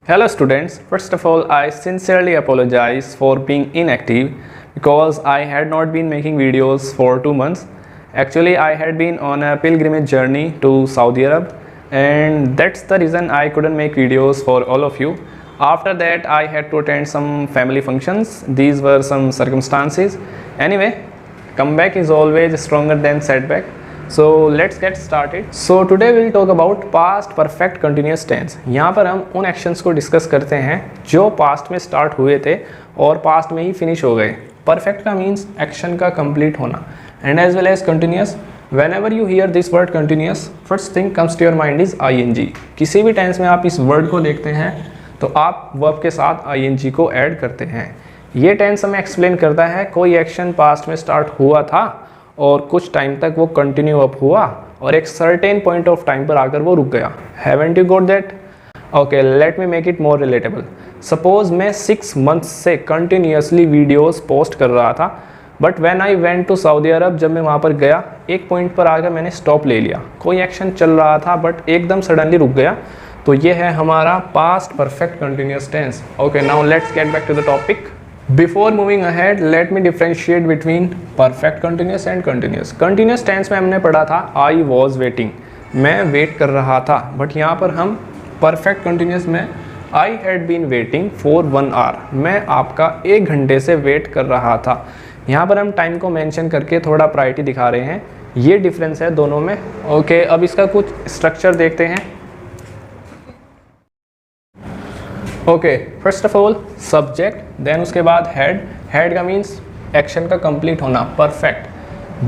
Hello students, first of all I sincerely apologize for being inactive because I had not been making videos for 2 months. Actually I had been on a pilgrimage journey to Saudi Arab and that's the reason I couldn't make videos for all of you. After that I had to attend some family functions. These were some circumstances. Anyway, comeback is always stronger than setback. So let's get started. So today we'll talk about past perfect continuous tense. यहाँ पर हम उन actions को discuss करते हैं जो past में start हुए थे और पास्ट में ही फिनिश हो गए. परफेक्ट का मीन्स एक्शन का कंप्लीट होना and as well as continuous. whenever you hear this word continuous, first thing comes to your mind is ing. किसी भी टेंस में आप इस वर्ड को देखते हैं तो आप वर्ब के साथ ing को ऐड करते हैं. ये टेंस हमें एक्सप्लेन करता है कोई एक्शन पास्ट में स्टार्ट हुआ था और कुछ टाइम तक वो कंटिन्यू अप हुआ और एक सर्टेन पॉइंट ऑफ टाइम पर आकर वो रुक गया. Haven't you got that? Okay, let me make it more relatable. Suppose मैं 6 मंथ्स से कंटिन्यूसली वीडियोस पोस्ट कर रहा था, but when I went to Saudi Arabia, जब मैं वहाँ पर गया एक पॉइंट पर आकर मैंने स्टॉप ले लिया. कोई एक्शन चल रहा था बट एकदम सडनली रुक गया. तो ये है हमारा past perfect continuous tense. Okay, now let's get back to the topic. Before moving ahead, let me differentiate between perfect continuous and continuous. Continuous tense में हमने पढ़ा था I was waiting, मैं वेट कर रहा था. बट यहाँ पर हम perfect continuous में I had been waiting for 1 hour, मैं आपका 1 घंटे से वेट कर रहा था. यहाँ पर हम टाइम को मेंशन करके थोड़ा प्रायोरिटी दिखा रहे हैं. ये डिफरेंस है दोनों में. ओके, अब इसका कुछ स्ट्रक्चर देखते हैं. Okay, first of all subject, then उसके बाद हेड. हेड का मीन्स एक्शन का कंप्लीट होना, परफेक्ट.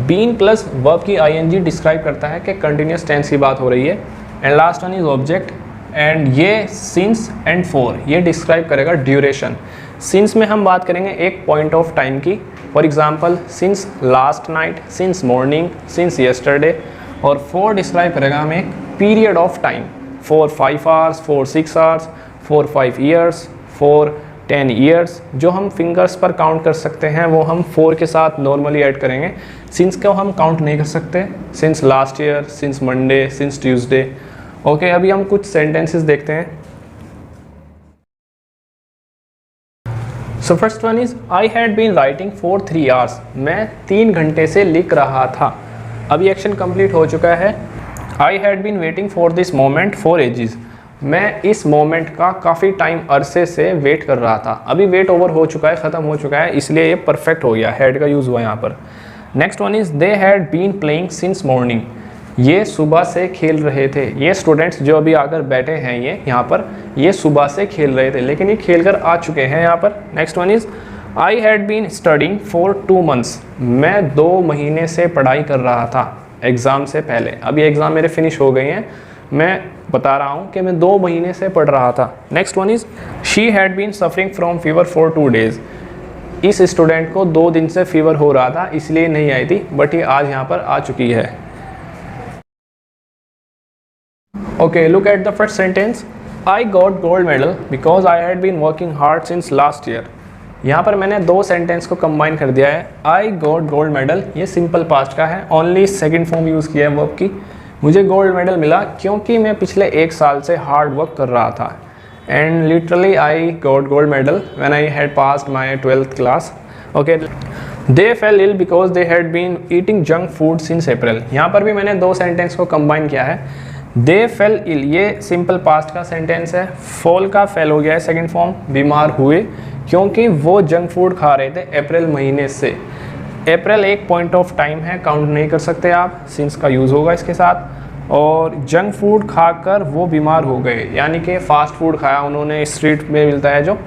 बीन प्लस वर्ब की आईएनजी डिस्क्राइब करता है कि कंटिन्यूस टेंस की बात हो रही है. And last one is object and ये सिंस एंड फॉर ये डिस्क्राइब करेगा ड्यूरेशन. सिंस में हम बात करेंगे एक पॉइंट ऑफ टाइम की. For example since last night, since morning, since yesterday. और फॉर डिस्क्राइब करेगा हमें एक period of time. For 5 hours, for 6 hours, for 5 years, for 10 years. जो हम फिंगर्स पर काउंट कर सकते हैं वो हम 4 के साथ नॉर्मली ऐड करेंगे. सिंस को हम काउंट नहीं कर सकते. Since last year, since Monday, since Tuesday. Okay, अभी हम कुछ सेंटेंसेस देखते हैं. So first one is I had been writing for 3 hours, मैं 3 घंटे से लिख रहा था. अभी एक्शन कंप्लीट हो चुका है. I had been waiting for this moment for ages, मैं इस मोमेंट का काफ़ी टाइम अरसे से वेट कर रहा था. अभी वेट ओवर हो चुका है, ख़त्म हो चुका है, इसलिए ये परफेक्ट हो गया. हेड का यूज़ हुआ यहाँ पर. Next one is they had been playing since morning, ये सुबह से खेल रहे थे. ये स्टूडेंट्स जो अभी आकर बैठे हैं ये यहाँ पर, ये सुबह से खेल रहे थे लेकिन ये खेल कर आ चुके हैं यहाँ पर. Next one is I had been studying for 2 months, मैं 2 महीने से पढ़ाई कर रहा था एग्ज़ाम से पहले. अभी एग्ज़ाम मेरे फिनिश हो गए हैं, मैं बता रहा हूँ कि मैं 2 महीने से पढ़ रहा था. Next one is she had been suffering from fever for 2 days, इस स्टूडेंट को 2 दिन से फीवर हो रहा था इसलिए नहीं आई थी, बट ये आज यहाँ पर आ चुकी है. Okay, look at the first sentence. I got gold medal because I had been working hard since last year. यहाँ पर मैंने 2 सेंटेंस को कंबाइन कर दिया है. आई गॉट गोल्ड मेडल ये सिंपल पास्ट का है, ओनली सेकेंड फॉर्म यूज़ किया है वर्ब की. मुझे गोल्ड मेडल मिला क्योंकि मैं पिछले 1 साल से हार्ड वर्क कर रहा था. And literally I got gold medal when I had passed my 12th class. Okay, they fell ill because they had been eating junk food since April. यहाँ पर भी मैंने 2 सेंटेंस को कंबाइन किया है. दे फेल इल ये सिंपल पास्ट का sentence है. फॉल का फेल हो गया है सेकेंड फॉर्म, बीमार हुए क्योंकि वो जंक फूड खा रहे थे अप्रैल महीने से. अप्रैल एक पॉइंट ऑफ टाइम है, काउंट नहीं कर सकते आप, सिंस का यूज़ होगा इसके साथ. और जंक फूड खाकर वो बीमार हो गए, यानी कि फ़ास्ट फूड खाया उन्होंने, स्ट्रीट में मिलता है जो.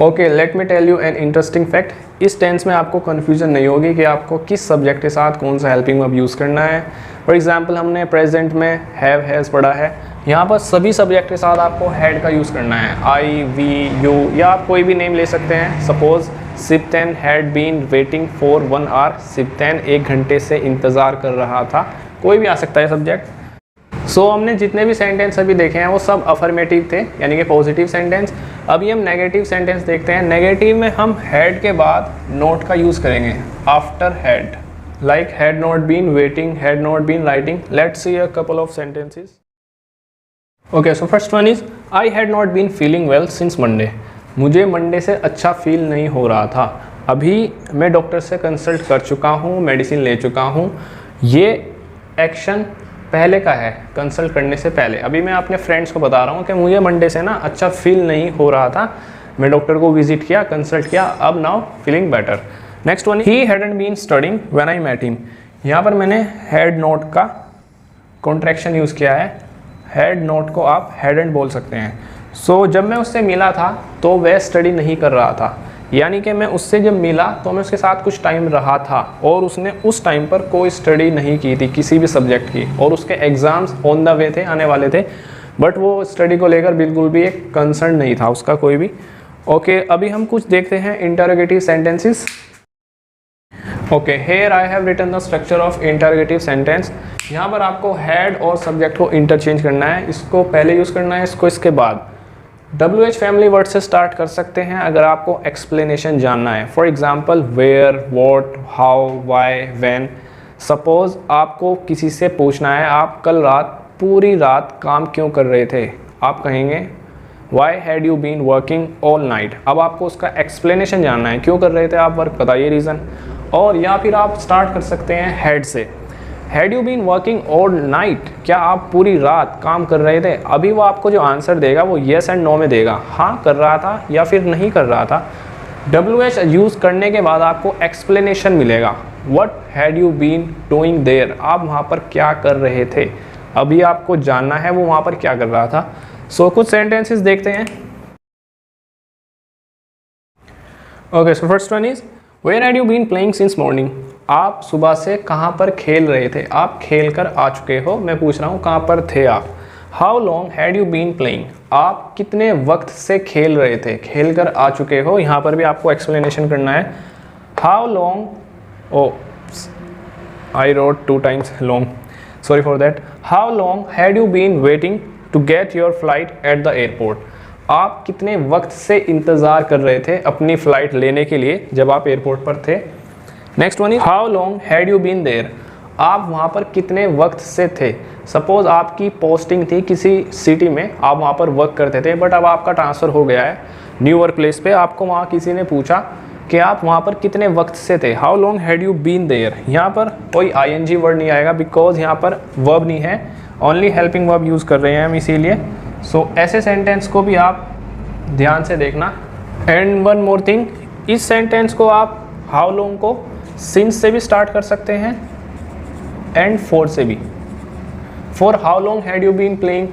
Okay, let me tell you an interesting fact. इस टेंस में आपको कन्फ्यूजन नहीं होगी कि आपको किस सब्जेक्ट के साथ कौन सा हेल्पिंग वर्ब यूज़ करना है. फॉर एग्जाम्पल हमने प्रेजेंट में हैव हैज़ पढ़ा है, यहाँ पर सभी सब्जेक्ट के साथ आपको हैड का यूज़ करना है. आई, वी, यू या आप कोई भी नेम ले सकते हैं. सपोज सिप्तेन had been waiting for 1 hour, सिप्तेन 1 घंटे से इंतज़ार कर रहा था. कोई भी आ सकता है सब्जेक्ट. सो हमने जितने भी सेंटेंस अभी देखे हैं वो सब अफर्मेटिव थे, यानी कि पॉजिटिव सेंटेंस. अभी हम नेगेटिव सेंटेंस देखते हैं. नेगेटिव में हम हैड के बाद नोट का यूज़ करेंगे after had, like had not been waiting, had not been writing. Let's see a couple of sentences. Okay, so first one is I had not been feeling well since Monday. मुझे Monday से अच्छा feel नहीं हो रहा था। अभी मैं doctor से कंसल्ट कर चुका हूँ, मेडिसिन ले चुका हूँ। ये एक्शन पहले का है, कंसल्ट करने से पहले। अभी मैं अपने फ्रेंड्स को बता रहा हूँ कि मुझे मंडे से ना अच्छा फील नहीं हो रहा था, मैं डॉक्टर को विजिट किया, कंसल्ट किया, अब now feeling better. Next one, he hadn't been studying when I met him. यहाँ पर मैंने हैड नॉट का कॉन्ट्रैक्शन यूज़ किया है। हैड नॉट को आप हैडंट बोल सकते हैं। सो जब मैं उससे मिला था तो वह स्टडी नहीं कर रहा था, यानी कि मैं उससे जब मिला तो मैं उसके साथ कुछ टाइम रहा था और उसने उस टाइम पर कोई स्टडी नहीं की थी किसी भी सब्जेक्ट की, और उसके एग्ज़ाम्स ऑन द वे थे, आने वाले थे, बट वो स्टडी को लेकर बिल्कुल भी एक कंसर्न नहीं था उसका कोई भी। ओके, अभी हम कुछ देखते हैं interrogative sentences. Okay, here I have written the structure of interrogative sentence. यहाँ पर आपको हैड और सब्जेक्ट को इंटरचेंज करना है, इसको पहले यूज़ करना है, इसको इसके बाद। WH फैमिली वर्ड से स्टार्ट कर सकते हैं अगर आपको एक्सप्लेनेशन जानना है। For example where, what, how, why, when. Suppose आपको किसी से पूछना है आप कल रात पूरी रात काम क्यों कर रहे थे, आप कहेंगे why had you been working all night. अब आपको उसका एक्सप्लेनेशन जानना है, क्यों कर रहे थे आप वर्क, बताइए रीज़न। और या फिर आप स्टार्ट कर सकते हैं हैड से। Had you been working all night, क्या आप पूरी रात काम कर रहे थे। अभी वो आपको जो आंसर देगा वो येस एंड नो में देगा, हाँ कर रहा था या फिर नहीं कर रहा था। WH यूज़ करने के बाद आपको एक्सप्लेनेशन मिलेगा, what had you been doing there, आप वहाँ पर क्या कर रहे थे। अभी आपको जानना है वो वहाँ पर क्या कर रहा था। सो कुछ सेंटेंसेस देखते हैं। Okay, so first one is where had you been playing since morning. आप सुबह से कहाँ पर खेल रहे थे, आप खेल कर आ चुके हो, मैं पूछ रहा हूँ कहाँ पर थे आप। How long had you been playing, आप कितने वक्त से खेल रहे थे, खेल कर आ चुके हो, यहाँ पर भी आपको एक्सप्लेनेशन करना है। How long, oh I wrote 2 times long, sorry for that. How long had you been waiting to get your flight at the airport, आप कितने वक्त से इंतज़ार कर रहे थे अपनी फ़्लाइट लेने के लिए जब आप एयरपोर्ट पर थे। Next one is how long had you been there, आप वहाँ पर कितने वक्त से थे। सपोज़ आपकी पोस्टिंग थी किसी सिटी में, आप वहाँ पर वर्क करते थे, बट अब आपका ट्रांसफ़र हो गया है न्यू वर्क प्लेस पे, आपको वहाँ किसी ने पूछा कि आप वहाँ पर कितने वक्त से थे। How long had you been there, यहाँ पर कोई ING वर्ड नहीं आएगा बिकॉज यहाँ पर वर्ब नहीं है, ओनली हेल्पिंग वर्ब यूज़ कर रहे हैं हम इसीलिए। सो ऐसे सेंटेंस को भी आप ध्यान से देखना। एंड वन मोर थिंग, इस सेंटेंस को आप हाउ लॉन्ग को सिंस से भी स्टार्ट कर सकते हैं एंड फॉर से भी। For how long had you been playing,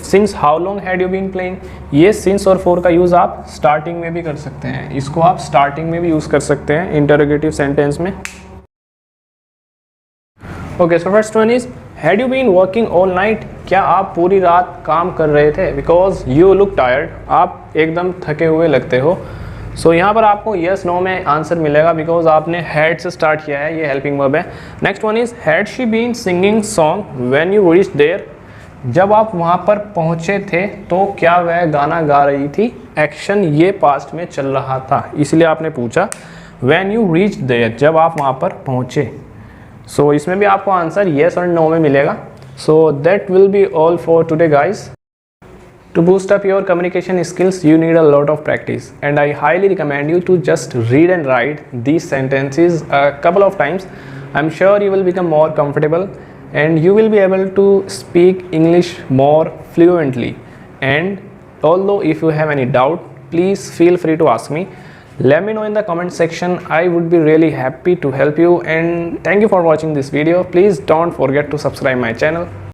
since how long had you been playing, ये सिंस और फॉर का यूज़ आप स्टार्टिंग में भी कर सकते हैं, इसको आप स्टार्टिंग में भी यूज़ कर सकते हैं इंटरोगेटिव सेंटेंस में। Okay, so first one is had you been working all night, क्या आप पूरी रात काम कर रहे थे। बिकॉज यू लुक टायर्ड, आप एकदम थके हुए लगते हो। सो यहाँ पर आपको यस नो में आंसर मिलेगा बिकॉज आपने हैड से स्टार्ट किया है, ये हेल्पिंग वर्ब है। Next one is had she been singing song when you reached there, जब आप वहाँ पर पहुँचे थे तो क्या वह गाना गा रही थी। एक्शन ये पास्ट में चल रहा था इसलिए आपने पूछा व्हेन यू रीच्ड देयर, जब आप वहाँ पर पहुँचे। सो इसमें भी आपको आंसर येस और नो में मिलेगा। So that will be all for today guys. To boost up your communication skills, you need a lot of practice, and I highly recommend you to just read and write these sentences a couple of times. I'm sure you will become more comfortable and you will be able to speak English more fluently. And although if you have any doubt, please feel free to ask me. Let me know in the comment section. I would be really happy to help you, and thank you for watching this video. Please don't forget to subscribe my channel.